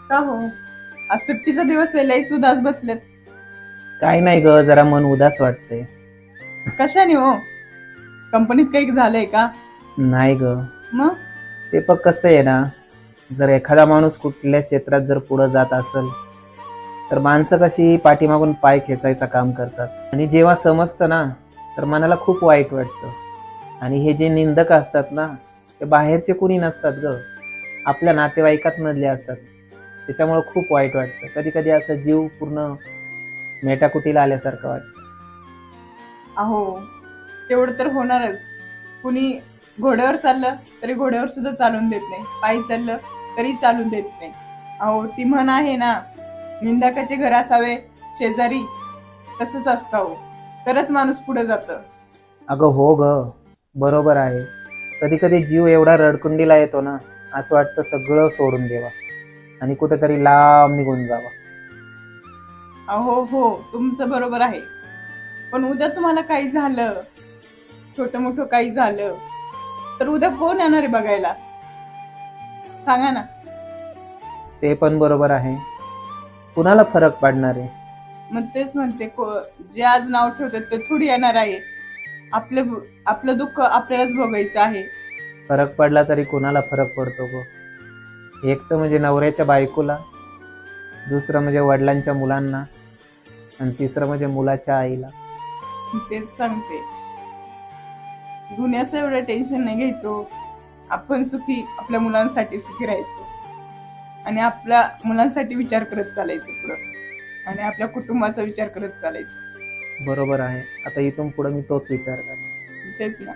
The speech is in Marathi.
का हो? आज सुट्टीचा दिवस आहे, लईच उदास बसलेत. काय नाही ग, जरा मन उदास वाटतंय. कशाने हो? कंपनीत काही झालंय का? नाही ग. मग ते पण कसं आहे ना, जर एखादा माणूस कुठल्या क्षेत्रात जर पुढे जात असेल तर माणसं कशी पाठीमागून पाय खेचायचं काम करतात आणि जेव्हा समजतं ना तर मनाला खूप वाईट वाटतं. आणि हे जे निंदक असतात ना ते बाहेरचे कुणी नसतात ग, आपल्या नातेवाईकात मधले असतात. त्याच्यामुळे खूप वाईट वाटतं. कधी कधी असं जीव पूर्ण मेटाकुटीला आल्यासारखं वाटतं. अहो, तेवढं तर होणारच. कुणी घोड्यावर चाललं तरी घोड्यावर सुद्धा चालून देत नाही, पायी चाललं तरी चालून देत नाही. अहो, ती म्हण आहे ना, निंदकाचे घर असावे शेजारी. तसंच असतं हो, तरच माणूस पुढे जातं. अगं हो ग, बरोबर आहे. कधी कधी जीव एवढा रडकुंडीला येतो ना, असं वाटतं सगळं सोडून द्यावा आणि कुठेतरी लांब निघून जावा. अहो हो, तुमचं बरोबर आहे. पण उद्या तुम्हाला काही झालं, छोटं मोठं काही झालं, तर उद्या कोण येणार आहे बघायला? सांगा ना. ते पण बरोबर आहे. कुणाला फरक पडणार आहे? मग तेच म्हणते, जे आज नाव ठेवतात ते थोडी येणार आहे. आपले आपलं दुःख आपल्यालाच भोगायचं आहे. फरक पडला तरी कुणाला फरक पडतो गो? एक तर म्हणजे नवऱ्याच्या बायकोला, दुसरं म्हणजे वडिलांच्या मुलांना, आणि तिसरं म्हणजे मुलाच्या आईला. तेच सांगते. दुनियाचं एवढं टेन्शन नाही घ्यायचो. आपण सुखी आपल्या मुलांसाठी सुखी राहायचो आणि आपल्या मुलांसाठी विचार करत चालायचं पुढं आणि आपल्या कुटुंबाचा विचार करत चालायचं. बरोबर आहे. आता इथून पुढे मी तोच विचार करणार. तेच ना.